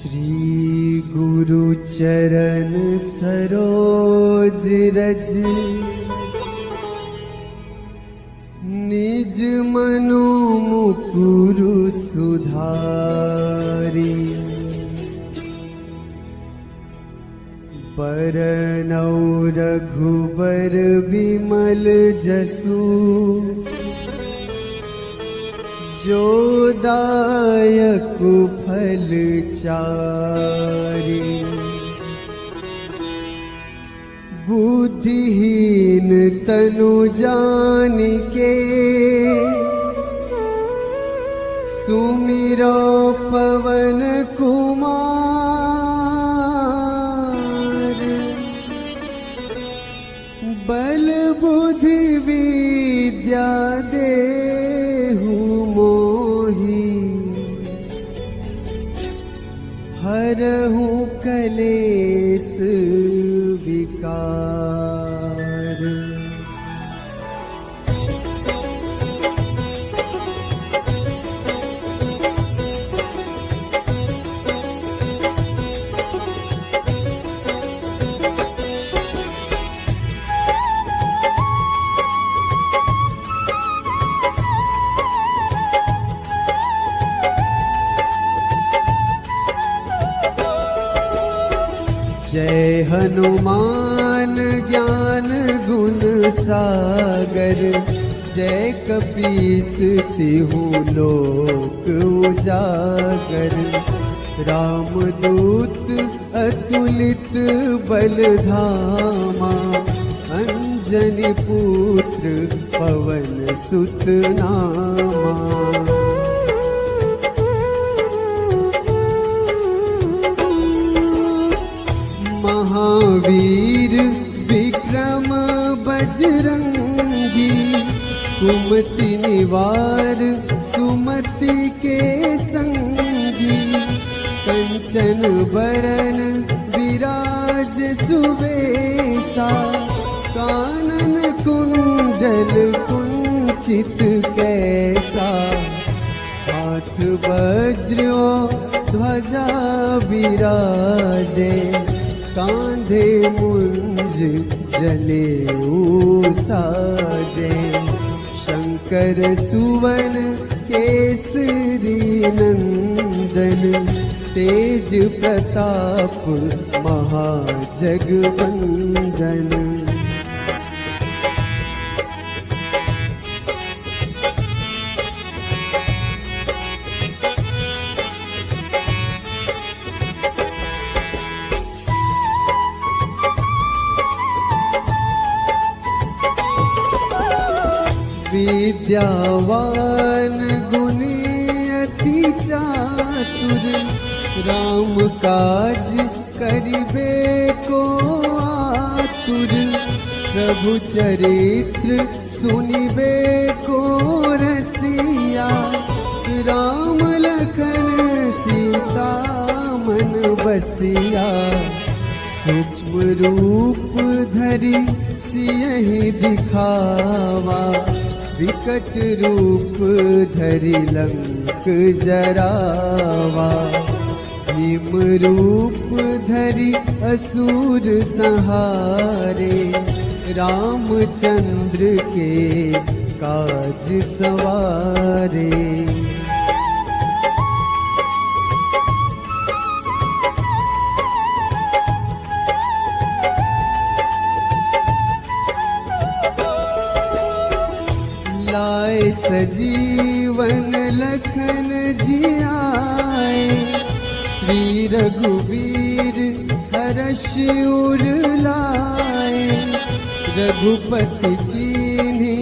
श्री गुरु चरण सरोज रज निज मनु मुकुरु सुधारी बरनौ रघुबर बिमल जसु जो दायक फल चारि बुद्धिहीन तनु जानिके सुमिरो पवन कुमार बल बुद्धि विद्या देहु मोहि हरहु कलेस विकार। जय हनुमान ज्ञान गुण सागर जय कपीस तिहु लोक उजागर रामदूत अतुलित बल धामा अंजनी पुत्र पवन सुत नामा। महावीर विक्रम बजरंगी कुमति निवार सुमति के संगी कंचन बरन विराज सुवेशा कानन कुंडल कुंचित कैसा हाथ वज्र ध्वजा विराजे कांधे मुंज जनेऊ साजे शंकर सुवन केसरी नंदन तेज प्रताप महाजगवंदन। विद्यावान गुणी अति चातुर राम काज करिबे को आतुर प्रभु चरित्र सुनिबे को रसिया राम लखन सीता मन बसिया सूक्ष्म रूप धरि सियहि दिखावा विकट रूप धरि लंक जरावा भीम रूप धरि असुर संहारे रामचंद्र के काज सवारे। लाए सजीवन लखन जियाए श्री रघुवीर हर्ष उर लाए रघुपति कीन्ही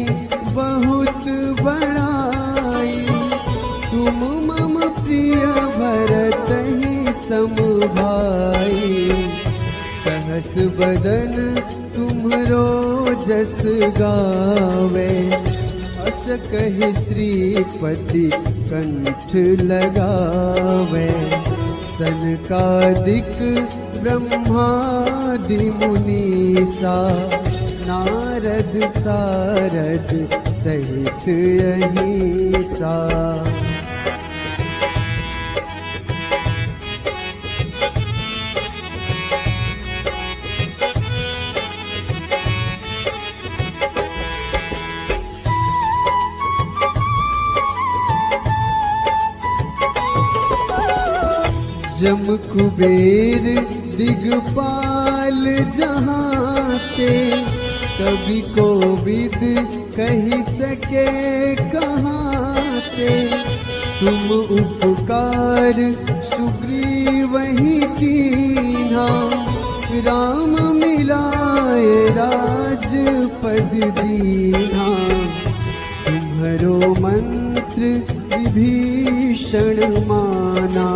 बहुत बड़ाई तुम मम प्रिय भरतहि सम भाई सहस बदन तुम्हरो जस गावे अस कहि श्रीपति कंठ लगावे सनकादिक ब्रह्मादि मुनीसा नारद सारद सहित अहिसा। जम कुबेर दिगपाल जहाँ ते, कभी कोविद कही सके कहाँ ते। तुम उपकार सुग्रीव ही कीन्हा, राम मिलाए राजपद दीन्हा। तुम्हारो मंत्र विभीषण माना,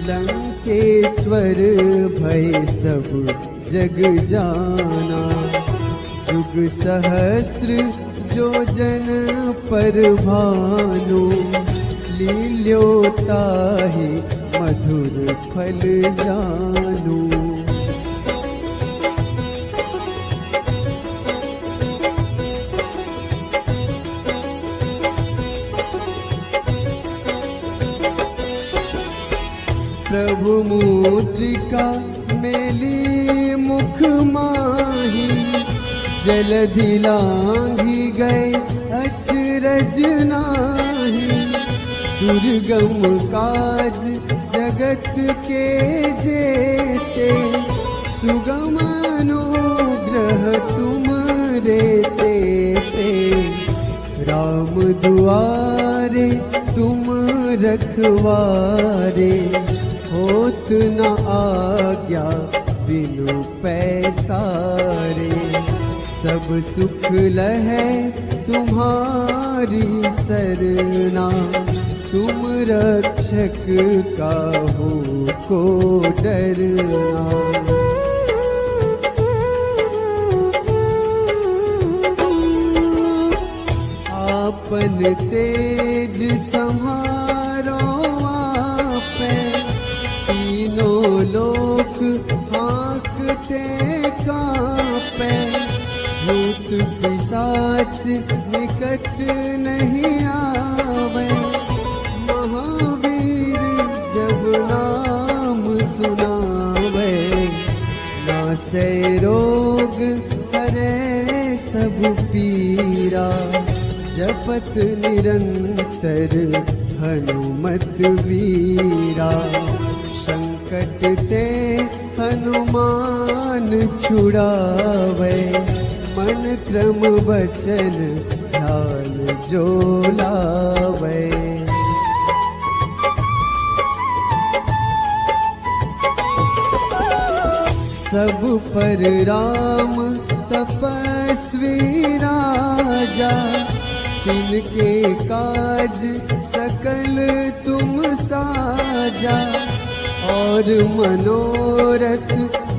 लंकेश्वर भय सब जग जाना। जुग सहस्र जो जन पर भानु, लील्योताहि मधुर फल जानू। प्रभु मुद्रिका मेली मुख माही, जलधि लांघी गए अचरज नाही। दुर्गम काज जगत के जेते, सुगम अनुग्रह तुम रे तेते। राम दुआरे तुम रखवारे, होत न आज्ञा बिनु पैसारे। सब सुख लहै तुम्हारी सरना, तुम रक्षक काहू को डरना। आपन तेज संहारो आपै, तीनों लोक हाँकते कांपै। भूत पिशाच निकट नहीं आवे, महावीर जब नाम सुनावे। नासै रोग हरै सब पीरा, जपत निरंतर हनुमत वीरा। संकट ते हनुमान छुड़ावे, मन क्रम वचन ध्यान जो लावे। सब पर राम तपस्वी राजा, तिनके काज सकल तुम साजा। और मनोरथ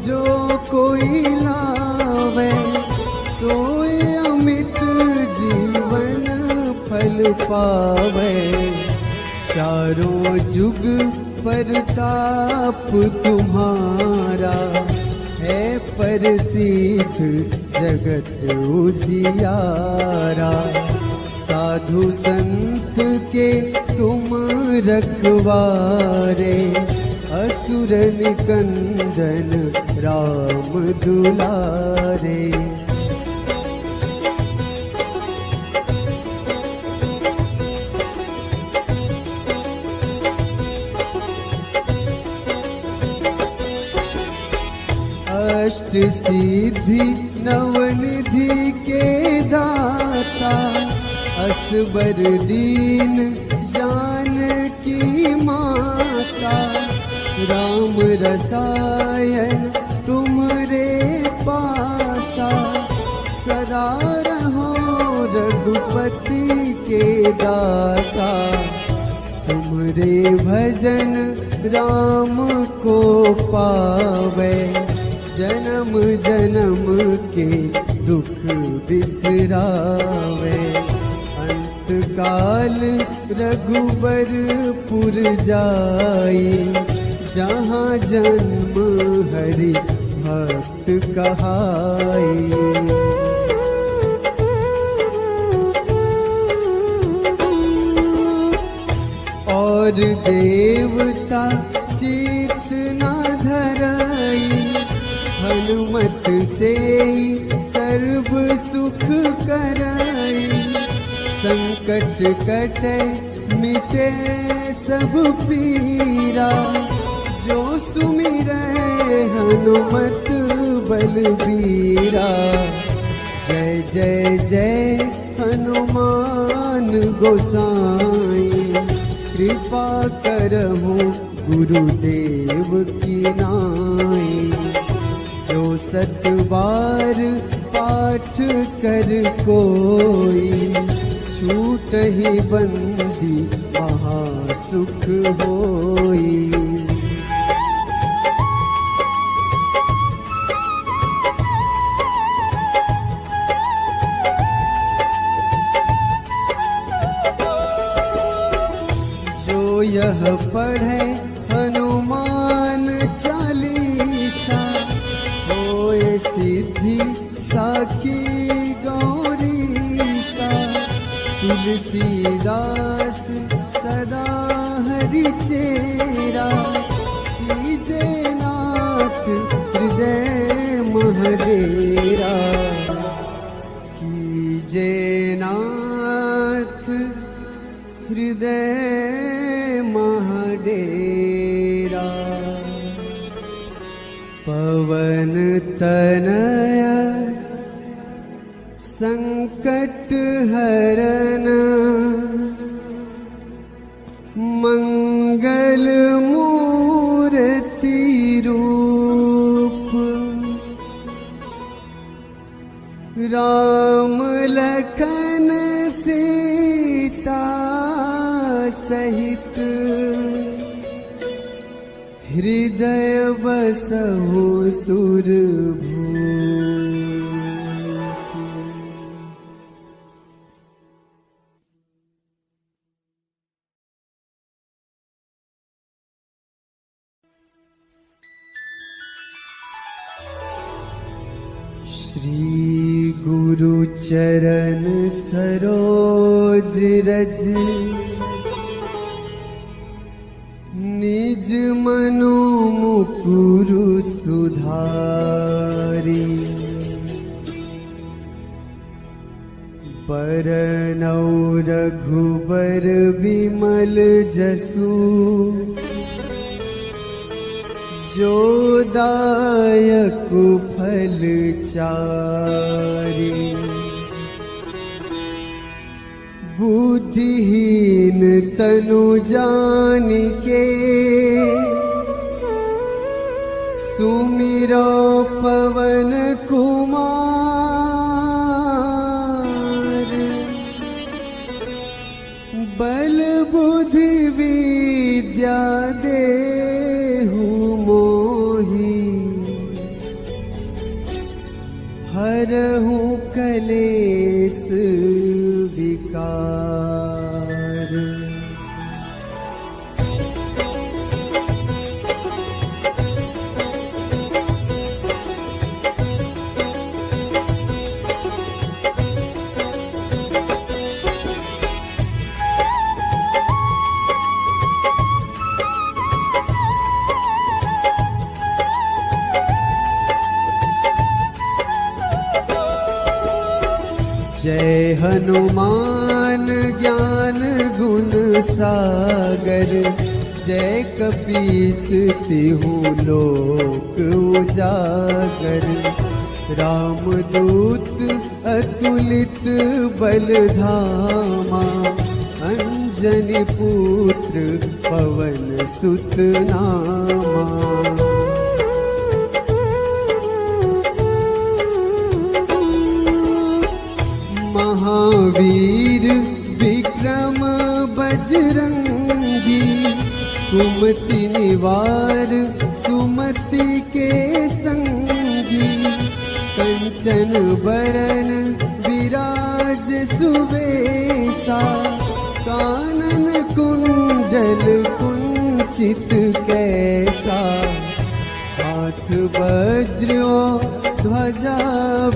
जो कोई लावे, सोए अमित जीवन फल पावे। चारों जुग परताप तुम्हारा, है प्रसिद्ध जगत उजियारा। साधु संत के तुम रखवारे, असुर निकंदन राम दुलारे। अष्ट सिद्धि नवनिधि के दाता, असबर दीन जानकी माता। राम रसायन तुमरे पासा, सदा रहो रघुपति के दासा। तुमरे भजन राम को पावे, जन्म जन्म के दुख बिसरावे। अंत काल रघुबरपुर जाई, जहाँ जन्म हरि भक्त कहाई। और देवता चित न धरई, हनुमत से सर्व सुख करई। संकट कटे मिटे सब पीरा, जो सुमिरै हनुमत बलबीरा। जय जय जय हनुमान गोसाई, कृपा करहु गुरुदेव की नाई। जो 7 बार पाठ कर कोई, छूटहि बंदी महासुख होई। यह पढ़े हनुमान चालीसा, होए सिद्धि साखी गौरीसा। तुलसीदास सदा हरि चेरा, कीजे नाथ हृदय महडेरा। कीजे नाथ हृदय महडेरा। पवन तनया संकट हरन, मंगल मूर्ति रूप। राम लखन सीता सहित, हृदय बसहु सुरभूप। श्री गुरु चरण सरोज रज, निज मनु मुकुरु सुधारी। बरनौ रघुबर विमल जसु, जो दायक फल चारि। बुद्धिहीन तनु जानिके, सुमिरो पवन कुमार। बल बुद्धि विद्या देहु मोहि, हरहु कलेस विकार। जय हनुमान ज्ञान गुण सागर, जय कपीस तिहु लोक उजागर। रामदूत अतुलित बल धामा, अंजनी पुत्र पवन सुत नामा। महावीर विक्रम बजरंगी, कुमति निवार सुमति के संगी। कंचन बरन विराज सुबेसा, कानन कुंडल कुंचित कैसा। हाथ वज्र ध्वजा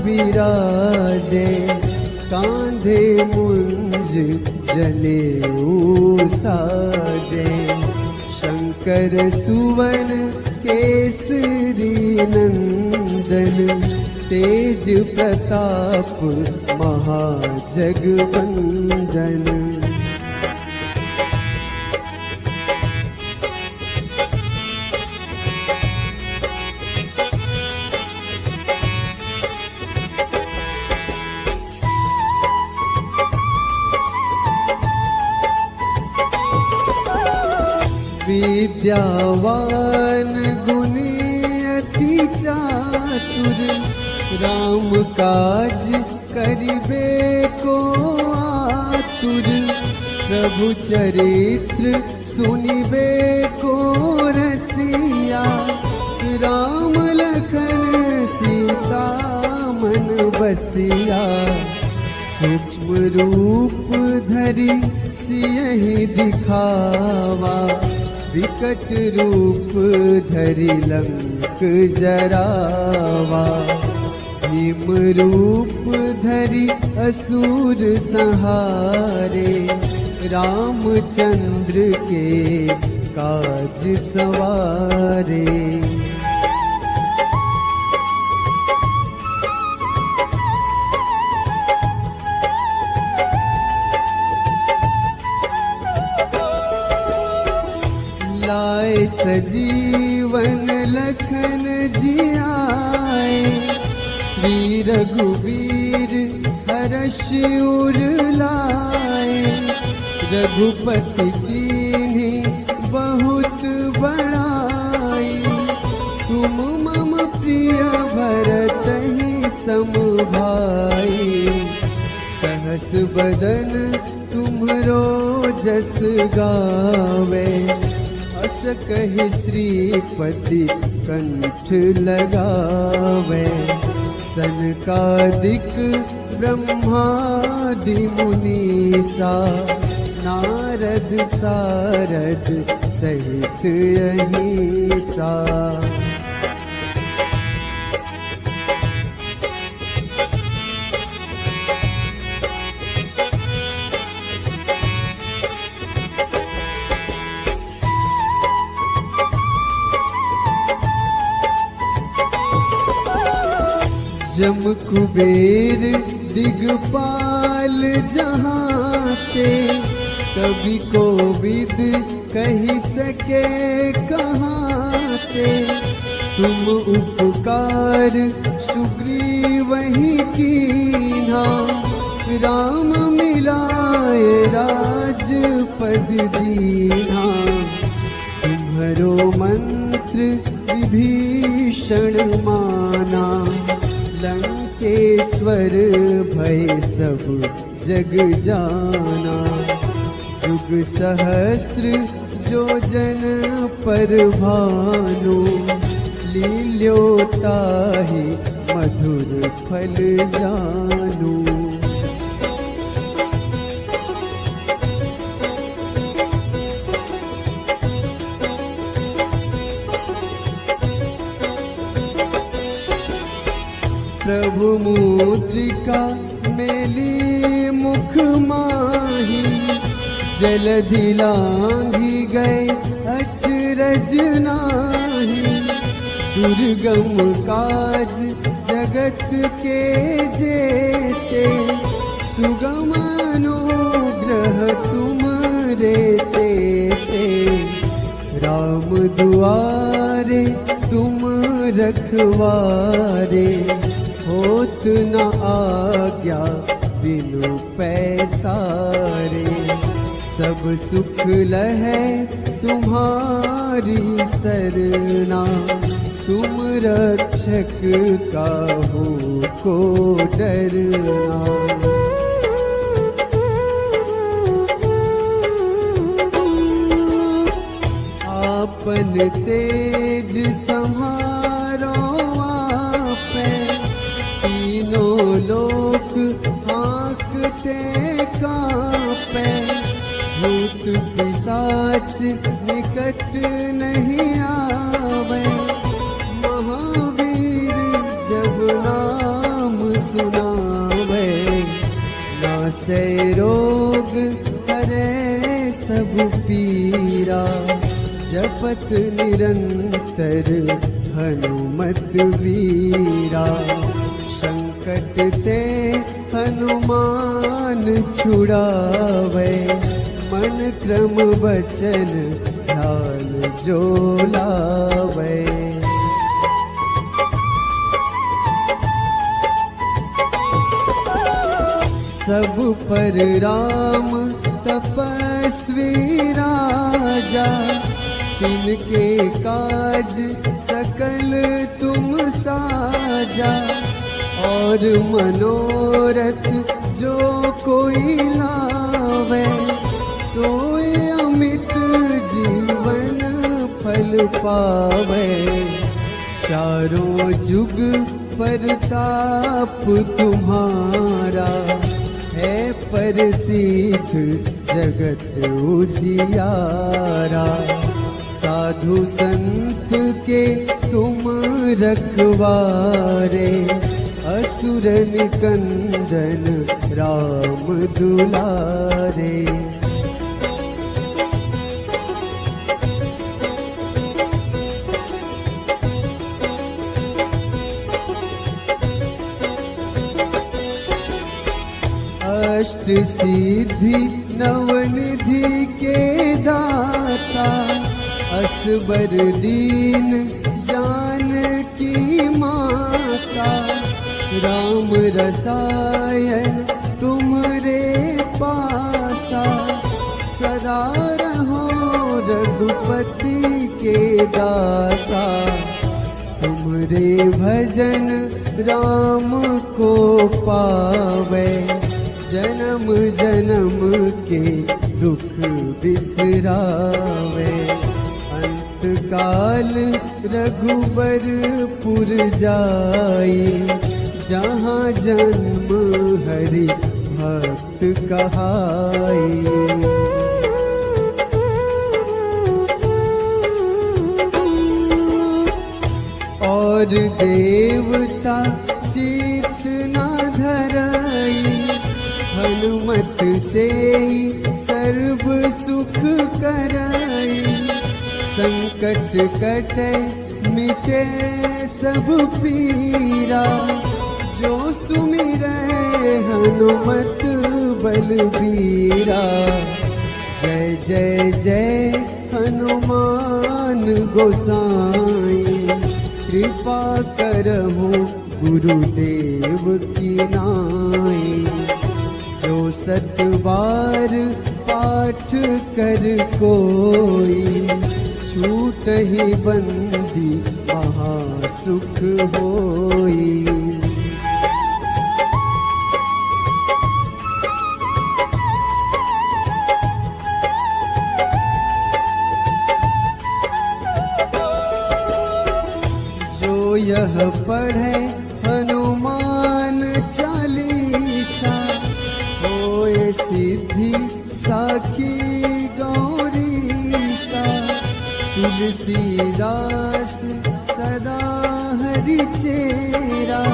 विराजे, कांधे मुंज जनेऊ साजे। शंकर सुवन केसरी नंदन, तेज प्रताप महाजगवंदन। विद्यावान गुणी अति चातुर, राम काज करिबे को आतुर, प्रभु चरित्र सुनिबे को रसिया, राम लखन सीता मन बसिया, सूक्ष्म रूप धरि सियहि दिखावा, विकट रूप धरि लंक जरावा, भीम रूप धरि असुर संहारे, रामचंद्र के काज सवारे। लाए सजीवन लखन जियाए, श्री रघुवीर हर्ष उर लाए, रघुपति कीन्ही बहुत बड़ाई, तुम मम प्रिय भरतहि सम भाई, सहस बदन तुम्हरो जस गावे, अस कहि श्रीपति कंठ लगावे, सनकादिक ब्रह्मादि मुनीसा, नारद सारद सहित अहिसा। जम कुबेर दिगपाल जहाते, कवि कोविद कही सके कहाते, तुम उपकार सुग्रीवहि कीन्हा, राम मिलाए राजपद दीन्हा, तुम्हरो मंत्र विभीषण माना, लंकेश्वर भय सब जग जाना, युग सहस्र जो जन पर भानु, लील्योताहि मधुर फल जानू। प्रभु मुद्रिका मेली मुख माही, जलधि लांघि गए अचरज नाही, दुर्गम काज जगत के जेते, सुगम अनुग्रह तुमरे तेते, राम दुआरे तुम रखवारे, होत न आज्ञा बिनु पैसारे, सब सुख लहै तुम्हारी सरना, तुम रक्षक काहू को डरना। आपन तेज संहारो आपै, तीनों लोक हाँकते कांपै, भूत पिशाच निकट नहीं आवे, महावीर जब नाम सुनावे, नासै रोग हरै सब पीरा, जपत निरंतर हनुमत वीरा, संकट ते हनुमान छुड़ावे, मन क्रम वचन ध्यान जो लावे। सब पर राम तपस्वी राजा, तिनके काज सकल तुम साजा, और मनोरथ जो कोई लावे, सोए अमित जीवन फल पावे। चारों जुग परताप तुम्हारा, है प्रसिद्ध जगत उजियारा। साधु संत के तुम रखवारे, असुर निकंदन राम दुलारे। अष्ट सिद्धि नवनिधि के दाता, असबर दीन जानकी माता। राम रसायन तुमरे पासा, सदा रहो रघुपति के दासा। तुमरे भजन राम को पावे, जन्म जन्म के दुख बिसरावे। अंत काल रघुबरपुर जाई, जहाँ जन्म हरि भक्त कहाई। और देवता चित न धरई, हनुमत से सर्व सुख करई। संकट कटे मिटे सब पीरा, जो सुमिरै हनुमत बलबीरा। जय जय जय हनुमान गोसाई, कृपा करहु गुरुदेव की नाई। जो 7 बार पाठ कर कोई, छूटहि बंदी महा सुख होई। जो यह पढ़े हनुमान चालीसा, होए सिद्धि साखी गौरीसा। तुलसीदास सदा हरि चेरा,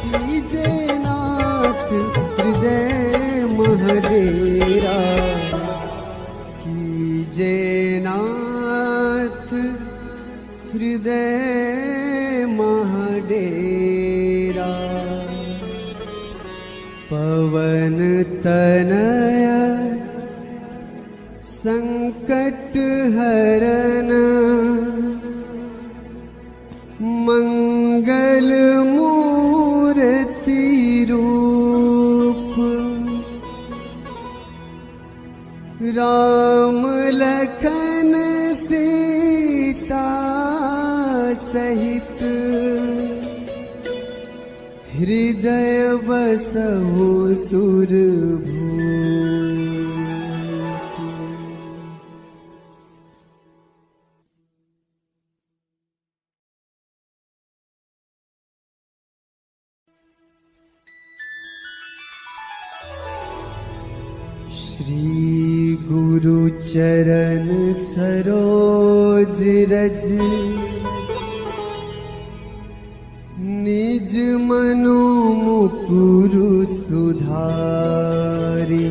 कीजे नाथ हृदय महडेरा। कीजे नाथ हृदय महडेरा। पवन तनया संकट हरन, मंगल मूर्ति रूप। राम लखन सीता सहित, हृदय बसहु सुरभूप। श्री गुरु चरण सरोज रज, निज मनु मुकुरु सुधारी।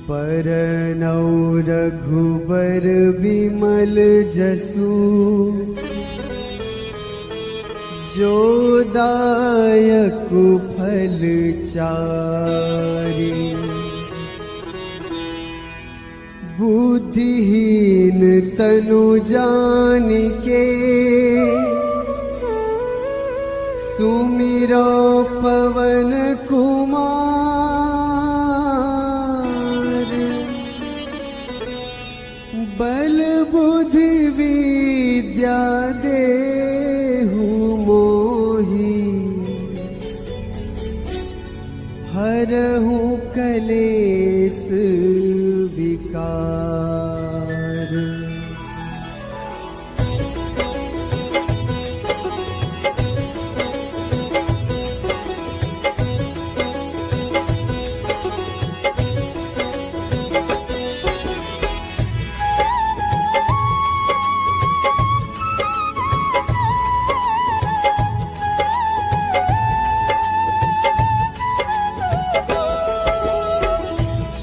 बरनौ रघुबर विमल जसु, जो दायक फल चारि। बुद्धिहीन तनु जानिके, सुमिरो पवन कुमार। कलेस विकार।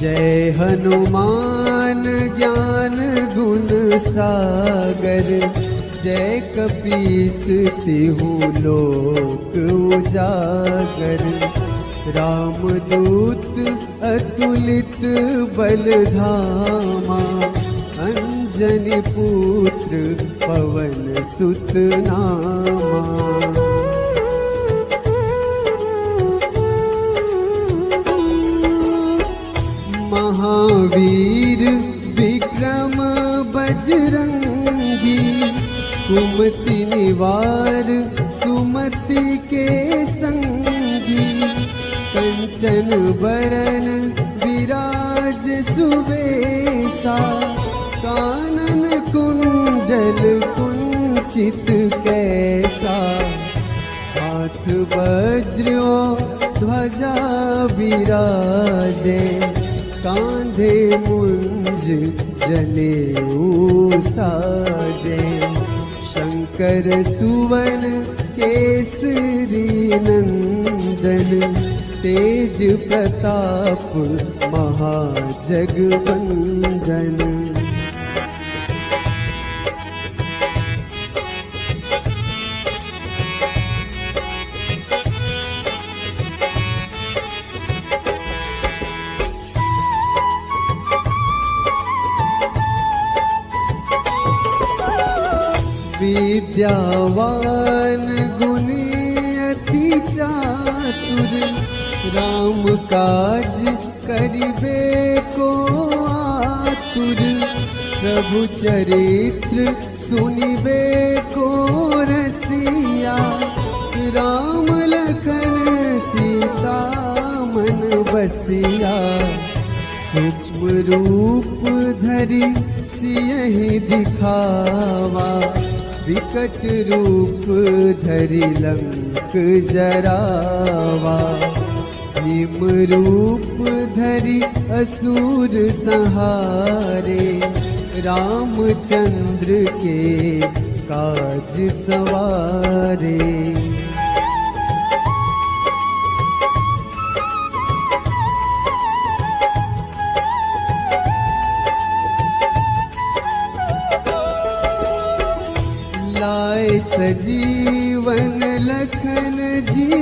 जय हनुमान ज्ञान गुण सागर, जय कपीस तिहु लोक उजागर। रामदूत अतुलित बल धामा, अंजनी पुत्र पवन सुत नामा। महावीर विक्रम बजरंगी, कुमति निवार सुमति के संगी। कंचन बरन विराज सुबेसा, कानन कुंडल कुंचित कैसा। हाथ वज्र ध्वजा विराजे, कांधे मुंज जनेऊ साजे। शंकर सुवन केसरी नंदन, तेज प्रताप महाजगवंदन। विद्यावान गुणी अति चातुर, राम काज करिबे को आतुर। प्रभु चरित्र सुनिबे को रसिया, राम लखन सीता मन बसिया। सूक्ष्म रूप धरि सियहि दिखावा, विकट रूप धरि लंक जरावा। भीम रूप धरि असुर संहारे, रामचंद्र के काज सवारे।